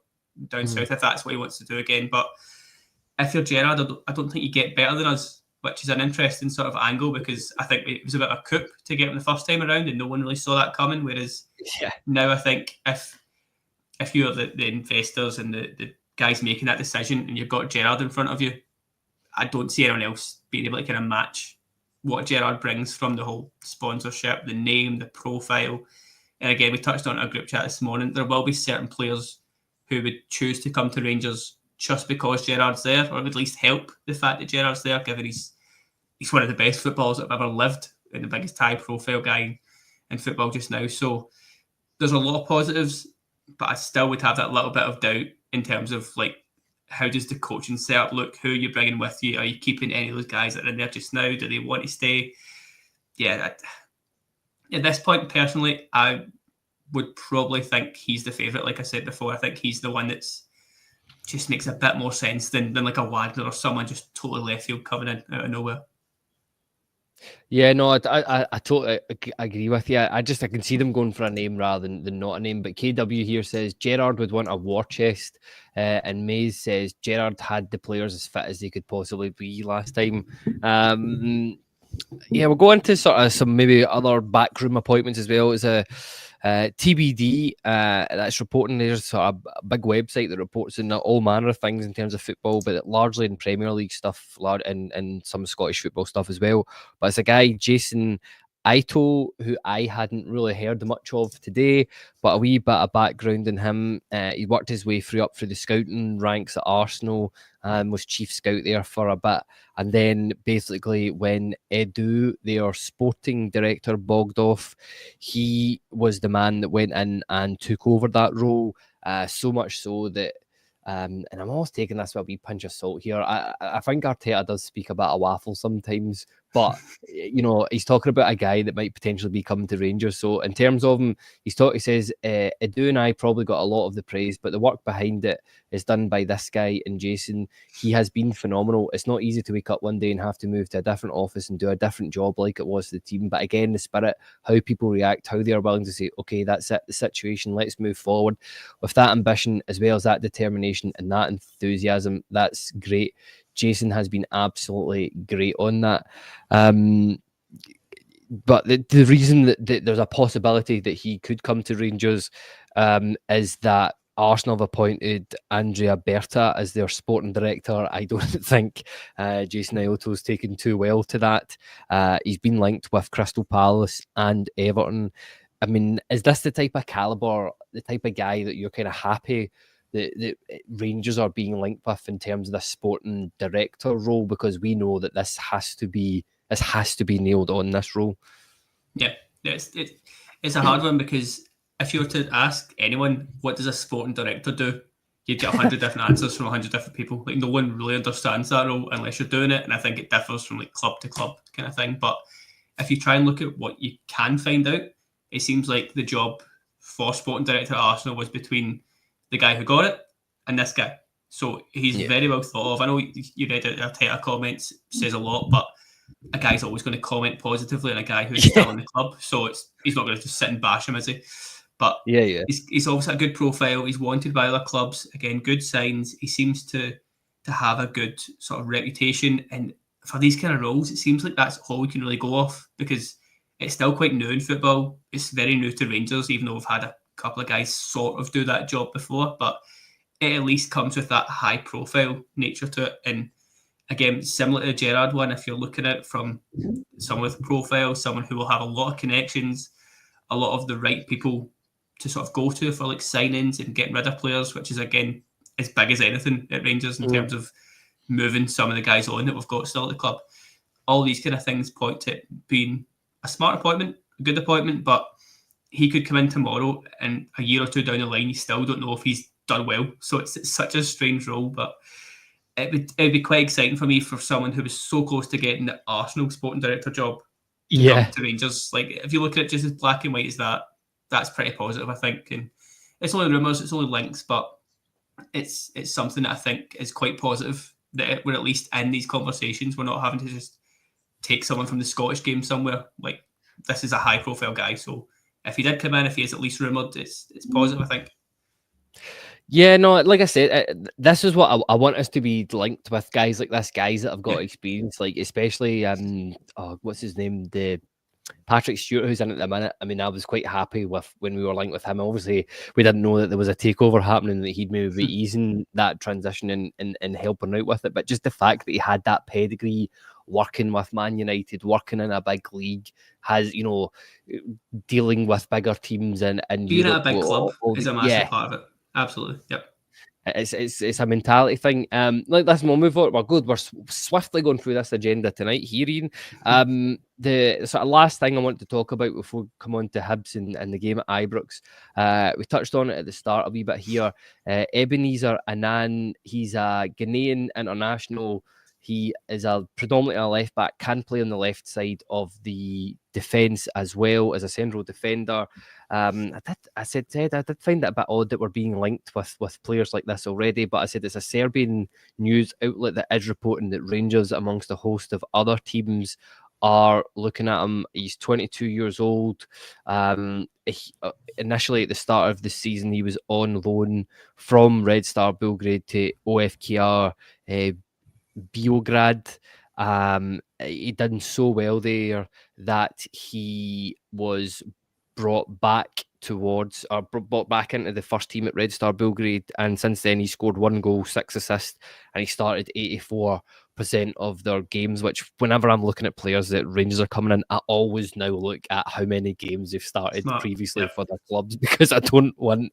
down south if that's what he wants to do again. But if you're Gerrard, I don't think you get better than us, which is an interesting sort of angle, because I think it was a bit of a coup to get him the first time around and no one really saw that coming. Whereas now I think if you're the investors and the guys making that decision and you've got Gerrard in front of you, I don't see anyone else being able to kind of match what Gerrard brings from the whole sponsorship, the name, the profile. And again, we touched on our group chat this morning, there will be certain players who would choose to come to Rangers just because Gerrard's there, or at least help the fact that Gerrard's there, given he's one of the best footballers that have ever lived and the biggest high-profile guy in football just now. So there's a lot of positives, but I still would have that little bit of doubt in terms of, like, how does the coaching setup look? Who are you bringing with you? Are you keeping any of those guys that are in there just now? Do they want to stay? Yeah, at this point, personally, I would probably think he's the favourite. Like I said before, I think he's the one that's just makes a bit more sense than like a Wagner or someone just totally left field coming in out of nowhere. Yeah, no, I totally agree with you. I can see them going for a name rather than not a name. But KW here says Gerrard would want a war chest, and Mays says Gerrard had the players as fit as they could possibly be last time. Yeah, we'll go into sort of some maybe other backroom appointments as well. As a TBD, that's reporting. There's sort of a big website that reports in all manner of things in terms of football, but largely in Premier League stuff, and some Scottish football stuff as well. But it's a guy, Jason Ito, who I hadn't really heard much of today, but a wee bit of background in him. He worked his way up through the scouting ranks at Arsenal and was chief scout there for a bit. And then basically when Edu, their sporting director, bogged off, he was the man that went in and took over that role, so much so that and I'm always taking this with a wee pinch of salt here. I think Arteta does speak about a waffle sometimes, but he's talking about a guy that might potentially be coming to Rangers. So in terms of him, he says Edu and I probably got a lot of the praise, but the work behind it is done by this guy and Jason. He has been phenomenal. It's not easy to wake up one day and have to move to a different office and do a different job like it was to the team. But again, the spirit, how people react, how they are willing to say, okay, that's it, the situation, let's move forward. With that ambition, as well as that determination and that enthusiasm, that's great. Jason has been absolutely great on that. But the reason that there's a possibility that he could come to Rangers is that Arsenal have appointed Andrea Berta as their sporting director. I don't think Jason Ioto's taken too well to that. He's been linked with Crystal Palace and Everton. I mean, is this the type of calibre, the type of guy that you're kind of happy that Rangers are being linked with in terms of the sporting director role? Because we know that this has to be nailed on, this role. Yeah, it's a hard one, because if you were to ask anyone, what does a sporting director do? You'd get 100 different answers from 100 different people. Like, no one really understands that role unless you're doing it, and I think it differs from like club to club kind of thing. But if you try and look at what you can find out, it seems like the job for sporting director at Arsenal was between the guy who got it and this guy. So he's very well thought of. I know you read out Arteta comments, says a lot, but a guy's always going to comment positively on a guy who's still in the club. So he's not going to just sit and bash him, is he? But he's obviously a good profile. He's wanted by other clubs. Again, good signs. He seems to have a good sort of reputation. And for these kind of roles, it seems like that's all we can really go off, because it's still quite new in football. It's very new to Rangers, even though we've had a couple of guys sort of do that job before. But it at least comes with that high profile nature to it. And again, similar to the Gerrard one, if you're looking at it from someone with profile, someone who will have a lot of connections, a lot of the right people to sort of go to for like signings and getting rid of players, which is, again, as big as anything at Rangers in terms of moving some of the guys on that we've got still at the club. All these kind of things point to it being a smart appointment, a good appointment, but he could come in tomorrow and a year or two down the line, you still don't know if he's done well. So it's such a strange role, but it'd be quite exciting for me, for someone who was so close to getting the Arsenal sporting director job to come to Rangers. Like, if you look at it just as black and white as that, that's pretty positive, I think. And it's only rumours, it's only links, but it's something that I think is quite positive, that we're at least in these conversations. We're not having to just take someone from the Scottish game somewhere. Like, this is a high profile guy, so if he did come in, if he is at least rumoured, it's positive, I think. Yeah, no, like I said, this is what I want us to be linked with, guys like this, guys that have got experience, like especially, what's his name? The Patrick Stewart, who's in at the minute. I mean, I was quite happy with when we were linked with him. Obviously, we didn't know that there was a takeover happening, that he'd maybe be easing that transition and helping out with it. But just the fact that he had that pedigree, working with Man United, working in a big league, has, dealing with bigger teams and being Europe, at a big club is a massive part of it. Absolutely, yep. It's a mentality thing. Like, listen, we'll move on. We're good. We're swiftly going through this agenda tonight here, Iain. The sort of last thing I want to talk about before we come on to Hibs and the game at Ibrox. We touched on it at the start a wee bit here. Ebenezer Annan, he's a Ghanaian international. He is predominantly a left back, can play on the left side of the defence as well as a central defender. I did find it a bit odd that we're being linked with players like this already, but I said it's a Serbian news outlet that is reporting that Rangers, amongst a host of other teams, are looking at him. He's 22 years old. Initially, at the start of the season, he was on loan from Red Star Belgrade to OFKR Beograd. He done so well there that he was brought back into the first team at Red Star Belgrade, and since then he scored 1 goal, 6 assists, and he started 84% of their games, which, whenever I'm looking at players that Rangers are coming in, I always now look at how many games they've started previously for their clubs, because I don't want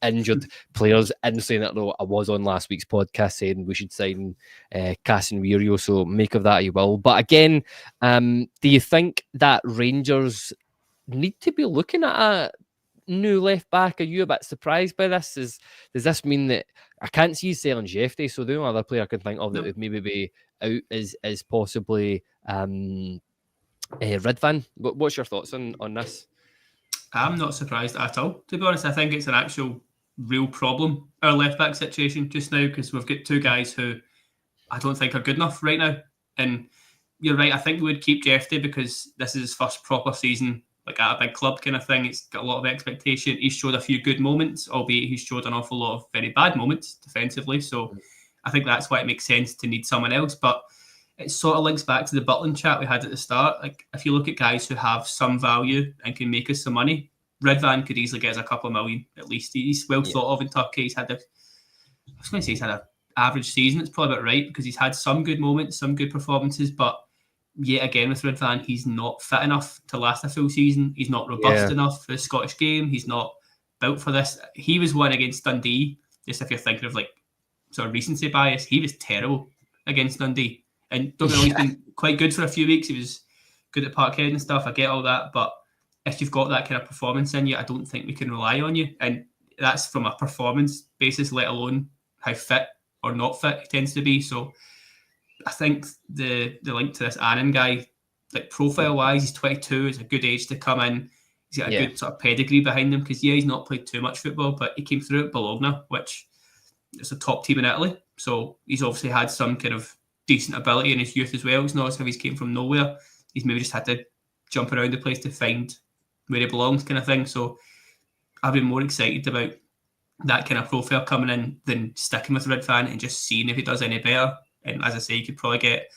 injured players. And saying that, though, I was on last week's podcast saying we should sign Casemiro, so make of that you will. But again, do you think that Rangers need to be looking at a new left back? Are you a bit surprised by this? Does this mean that I can't see you selling Jeffrey? So the only other player I can think of that would maybe be out is possibly Ridvan. What's your thoughts on this? I'm not surprised at all, to be honest. I think it's an actual real problem, our left back situation just now, because we've got 2 guys who I don't think are good enough right now. And you're right, I think we would keep Jeffrey because this is his first proper season, like at a big club kind of thing. It's got a lot of expectation. He's showed a few good moments, albeit he's showed an awful lot of very bad moments defensively. So I think that's why it makes sense to need someone else. But it sort of links back to the Butland chat we had at the start. Like, if you look at guys who have some value and can make us some money, Ridvan could easily get us a couple of million at least. He's well thought of in Turkey. He's had he's had an average season. It's probably about right because he's had some good moments, some good performances, but yet again with Ridvan, he's not fit enough to last a full season. He's not robust enough for the Scottish game. He's not built for this. He was one against Dundee, just if you're thinking of like sort of recency bias, he was terrible against Dundee. And don't get me wrong, he's been quite good for a few weeks. He was good at Parkhead and stuff. I get all that, but if you've got that kind of performance in you, I don't think we can rely on you. And that's from a performance basis, let alone how fit or not fit he tends to be. So I think the link to this Annan guy, like profile-wise, he's 22. It's a good age to come in. He's got a good sort of pedigree behind him because, he's not played too much football, but he came through at Bologna, which is a top team in Italy. So he's obviously had some kind of decent ability in his youth as well. It's not as if he's came from nowhere. He's maybe just had to jump around the place to find where he belongs kind of thing. So I've been more excited about that kind of profile coming in than sticking with Ridvan and just seeing if he does any better. And as I say, you could probably get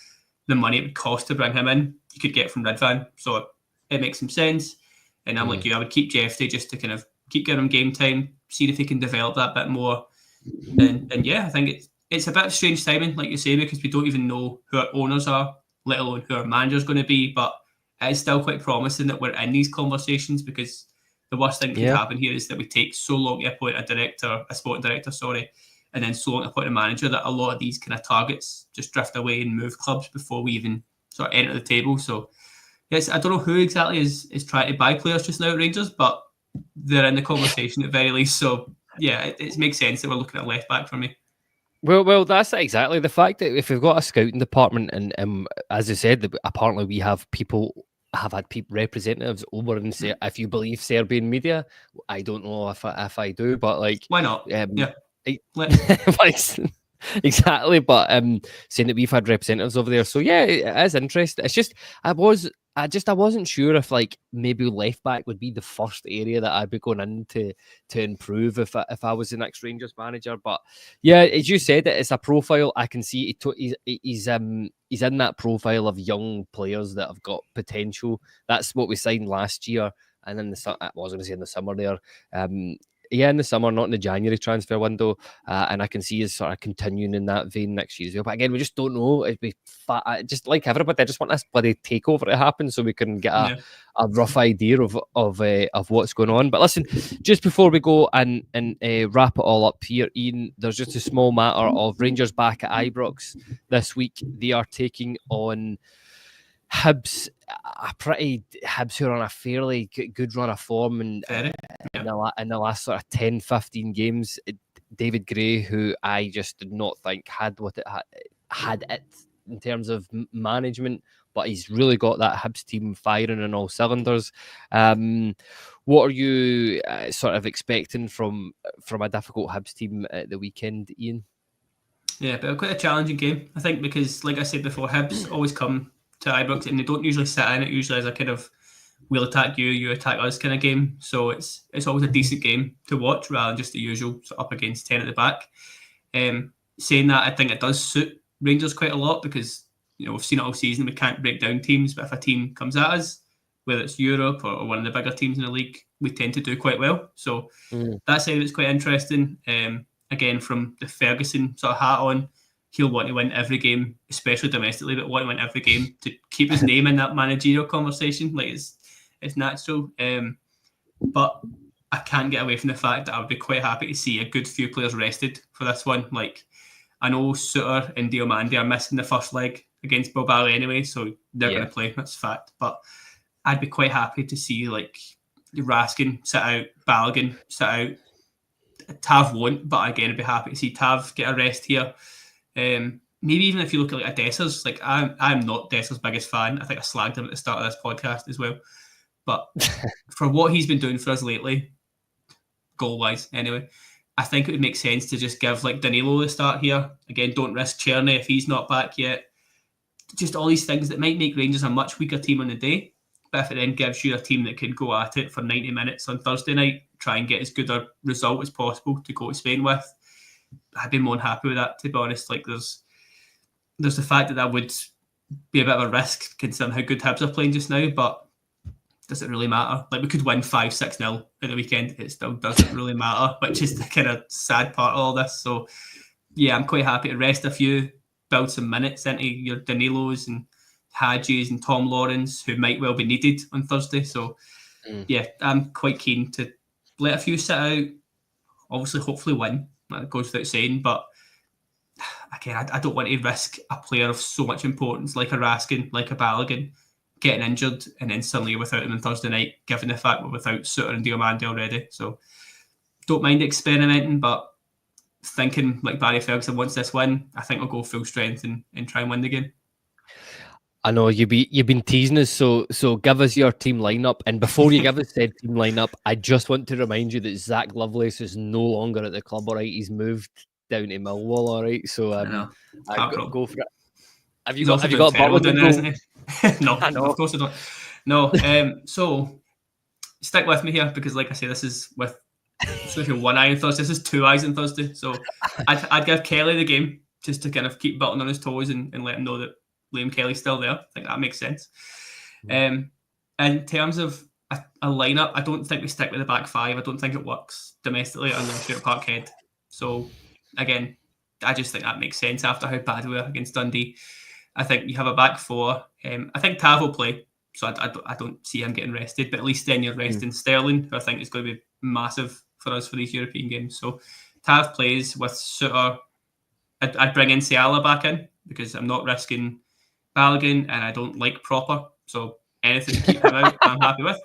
the money it would cost to bring him in. You could get from Ridvan. So it makes some sense. And I'm like you, I would keep Jeffrey just to kind of keep giving him game time, see if he can develop that bit more. And I think it's a bit of strange timing, like you say, because we don't even know who our owners are, let alone who our manager's going to be. But it is still quite promising that we're in these conversations, because the worst thing that could happen here is that we take so long to appoint a sporting director, and then so long to appoint a manager that a lot of these kind of targets just drift away and move clubs before we even sort of enter the table. So yes, I don't know who exactly is trying to buy players just now at Rangers, but they're in the conversation at very least. So yeah, it makes sense that we're looking at left back for me. Well, that's exactly the fact that if we've got a scouting department, and as I said, apparently we have had representatives over and say, if you believe Serbian media, I don't know if I do, but like, why not? Exactly, but saying that we've had representatives over there, so yeah, it is interesting. It's just I wasn't sure if like maybe left back would be the first area that I'd be going in to improve if I was the next Rangers manager. But yeah, as you said, it's a profile I can see. He's in that profile of young players that have got potential. That's what we signed last year, and then I was going to say in the summer there. In the summer, not in the January transfer window, and I can see us sort of continuing in that vein next year as well. But again, we just don't know. It'd be just like everybody. I just want this bloody takeover to happen so we can get a rough idea of what's going on. But listen, just before we go and wrap it all up here, Ian, there's just a small matter of Rangers back at Ibrox this week. They are taking on Hibs, Hibs who are on a fairly good run of form, and in the last sort of 10-15 games, David Gray, who I just did not think had what it had in terms of management, but he's really got that Hibs team firing on all cylinders. What are you sort of expecting from a difficult Hibs team at the weekend, Ian? Yeah, but quite a challenging game, I think, because like I said before, Hibs always come to Ibrox and they don't usually sit in. It usually is a kind of we'll attack you, you attack us kind of game. So it's always a decent game to watch rather than just the usual up against 10 at the back. Saying that, I think it does suit Rangers quite a lot because we've seen it all season. We can't break down teams, but if a team comes at us, whether it's Europe or one of the bigger teams in the league, we tend to do quite well. So that side of it's quite interesting. Again, from the Ferguson sort of hat on, he'll want to win every game, especially domestically, but want to win every game to keep his name in that managerial conversation. Like it's natural. But I can't get away from the fact that I would be quite happy to see a good few players rested for this one. Like, I know Suter and Diomande are missing the first leg against Bilbao anyway, so they're going to play. That's a fact. But I'd be quite happy to see like Raskin sit out, Balogun sit out. Tav won't, but again, I'd be happy to see Tav get a rest here. Maybe even if you look at like a Dessers, like I'm not Dessers' biggest fan. I think I slagged him at the start of this podcast as well. But for what he's been doing for us lately, goal-wise anyway, I think it would make sense to just give like Danilo the start here. Again, don't risk Czerny if he's not back yet. Just all these things that might make Rangers a much weaker team on the day. But if it then gives you a team that can go at it for 90 minutes on Thursday night, try and get as good a result as possible to go to Spain with, I'd be more than happy with that, to be honest. Like there's the fact that would be a bit of a risk considering how good Hibs are playing just now, but does it really matter? Like, we could win 5-6-0 at the weekend. It still doesn't really matter, which is the kind of sad part of all this. So, yeah, I'm quite happy to rest a few, build some minutes into your Danilos and Hadjis and Tom Lawrence, who might well be needed on Thursday. So, yeah, I'm quite keen to let a few sit out. Obviously, hopefully win. That goes without saying. But, again, I don't want to risk a player of so much importance like a Raskin, like a Balogun, getting injured and then suddenly you're without him on Thursday night, given the fact we're without Suter and Diomande already. So don't mind experimenting, but thinking like Barry Ferguson wants this win, I think I'll go full strength and try and win the game. I know you've been teasing us, so give us your team lineup. And before you give us said team lineup, I just want to remind you that Zach Lovelace is no longer at the club. All right, he's moved down to Millwall. All right, so go for it. Have you got Butland down there, isn't he? No, of course I don't. No, so stick with me here because, like I say, this is with one eye on Thursday. This is 2 eyes on Thursday. So I'd give Kelly the game just to kind of keep Butland on his toes and let him know that Liam Kelly's still there. I think that makes sense. In terms of a lineup, I don't think we stick with the back five. I don't think it works domestically unless you're at Parkhead. So again, I just think that makes sense after how bad we were against Dundee. I think you have a back four. I think Tav will play, so I don't see him getting rested. But at least then you're resting Sterling, who I think is going to be massive for us for these European games. So Tav plays with Suter. I'd bring in Ciala back in because I'm not risking Balogun and I don't like Proper. So anything to keep him out, I'm happy with.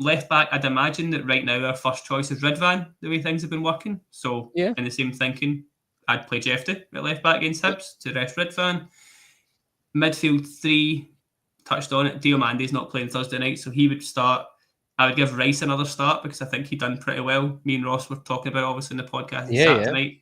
Left back, I'd imagine that right now our first choice is Ridvan, the way things have been working. So in the same thinking, I'd play Jefty at left back against Hibs to rest Ridvan. Midfield three, touched on it. Diomande's not playing Thursday night, so he would start. I would give Rice another start because I think he done pretty well. Me and Ross were talking about obviously in the podcast Saturday night.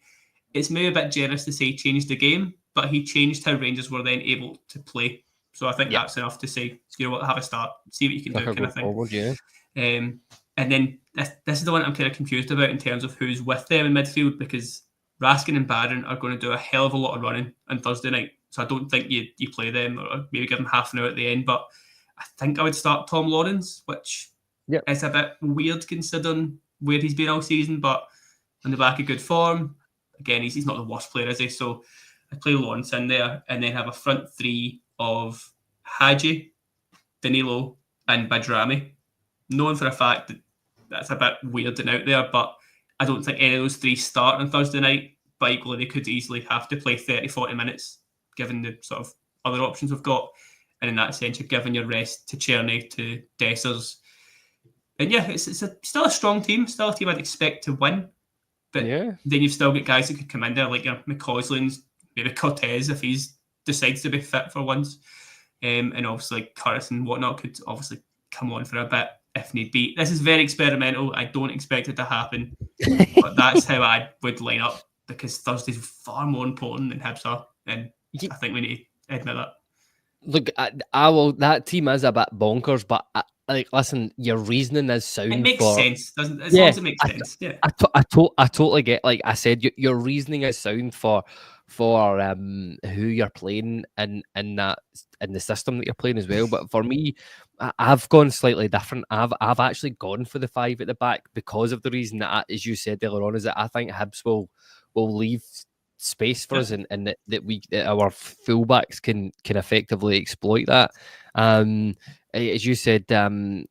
It's maybe a bit generous to say he changed the game, but he changed how Rangers were then able to play. So I think that's enough to say, you know what, have a start, see what you can do, kind of thing. Forward, and then this is the one I'm kind of confused about in terms of who's with them in midfield because Raskin and Barron are going to do a hell of a lot of running on Thursday night. So I don't think you play them or maybe give them half an hour at the end. But I think I would start Tom Lawrence, which is a bit weird considering where he's been all season, but on the back of good form. Again, he's not the worst player, is he? So I'd play Lawrence in there and then have a front three of Hadji, Danilo and Badrami. Knowing for a fact that that's a bit weird and out there, but I don't think any of those three start on Thursday night, but equally they could easily have to play 30-40 minutes given the sort of other options we've got. And in that sense, you're giving your rest to Czerny, to Dessers. And it's still a strong team, still a team I'd expect to win. But then you've still got guys that could come in there, like McCausland's, maybe Cortez if he decides to be fit for once. And obviously like Curtis and whatnot could obviously come on for a bit if need be. This is very experimental. I don't expect it to happen. But that's how I would line up because Thursday's far more important than Hibs are. And I think we need to admit that. Look, I will. That team is a bit bonkers, but listen, your reasoning is sound. It makes sense, doesn't it? As long as it makes sense. Yeah, I totally get. Like I said, your reasoning is sound for who you're playing in the system that you're playing as well. But for me, I've gone slightly different. I've actually gone for the five at the back because of the reason that, as you said earlier on, is that I think Hibs will leave space for us and that our fullbacks can effectively exploit that. As you said, the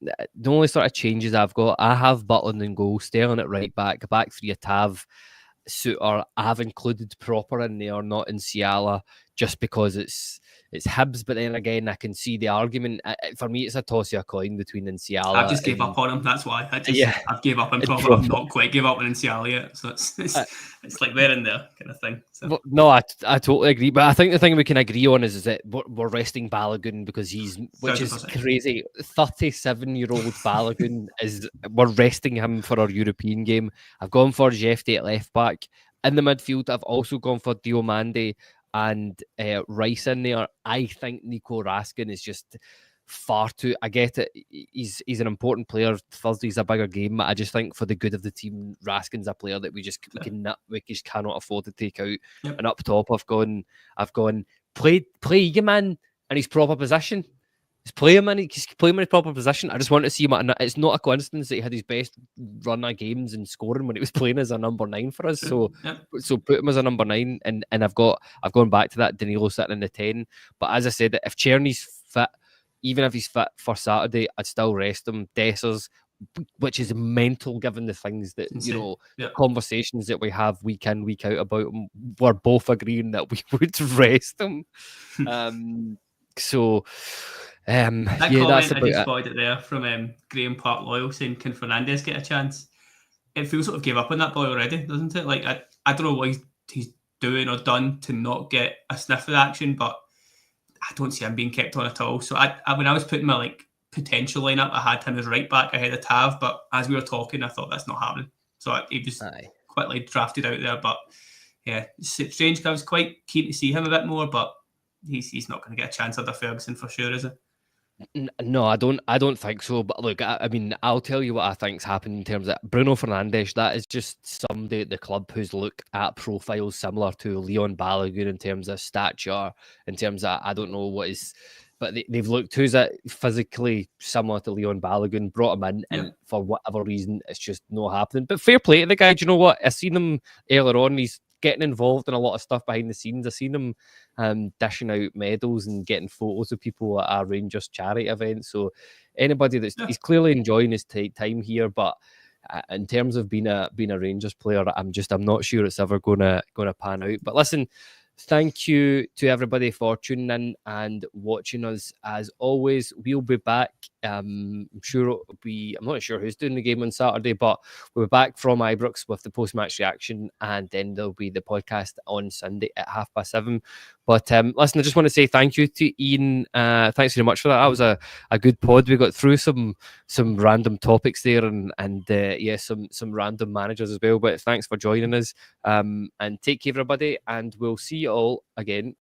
only sort of changes I've got, I have Butland and goal, Sterling at right back three at Tav, Suter. I've included Proper in there, not in Ciala, just because it's Hibs. But then again, I can see the argument. For me, it's a toss of a coin between Ciala. I just gave up on him. That's why I've gave up on Proper. I've not quite gave up on Ciala yet. So it's like they're in there kind of thing. So. No, I totally agree. But I think the thing we can agree on is that we're resting Balogun because which 100%. is crazy. 37-year-old Balogun we're resting him for our European game. I've gone for Jefty at left back. In the midfield, I've also gone for Diomande and Rice in there. I think Nico Raskin is just far too. I get it. He's an important player. Thursday's a bigger game. I just think for the good of the team, Raskin's a player that we just cannot afford to take out. Yep. And up top, I've gone play Egan in his proper position. Just play him in his proper position. I just want to see him. It's not a coincidence that he had his best run of games and scoring when he was playing as a number 9 for us. So put him as a number 9, and I've gone back to that Danilo sitting in the 10. But as I said, if Czerny's fit, even if he's fit for Saturday, I'd still rest him. Dessers, which is mental given the things that conversations that we have week in, week out about him, we're both agreeing that we would rest him. That's about I just spotted it there from Graham Park Loyal saying, can Fernandes get a chance? It feels sort of gave up on that boy already, doesn't it? Like I don't know what he's doing or done to not get a sniff of the action, but I don't see him being kept on at all. So when I was putting my potential lineup, I had him as right back ahead of Tav, but as we were talking, I thought that's not happening. So he was quickly drafted out there. But yeah, strange. I was quite keen to see him a bit more, but he's not going to get a chance under Ferguson for sure, is it? No, I don't think so. But look, I mean, I'll tell you what I think's happened in terms of Bruno Fernandes. That is just somebody at the club who's looked at profiles similar to Leon Balogun in terms of stature, in terms of, I don't know what is, but they've looked who's physically similar to Leon Balogun, brought him in, and for whatever reason, it's just not happening. But fair play to the guy. Do you know what? I seen him earlier on. He's getting involved in a lot of stuff behind the scenes. I've seen him dishing out medals and getting photos of people at our Rangers charity event. So anybody he's clearly enjoying his time here, but in terms of being a Rangers player, I'm not sure it's ever gonna pan out. But listen, thank you to everybody for tuning in and watching us. As always, we'll be back. I'm not sure who's doing the game on Saturday, but we'll be back from Ibrox with the post-match reaction, and then there'll be the podcast on Sunday at 7:30. But listen, I just want to say thank you to Ian. Thanks very much for that. That was a good pod. We got through some random topics there, and some random managers as well. But thanks for joining us. And take care, everybody, and we'll see you all again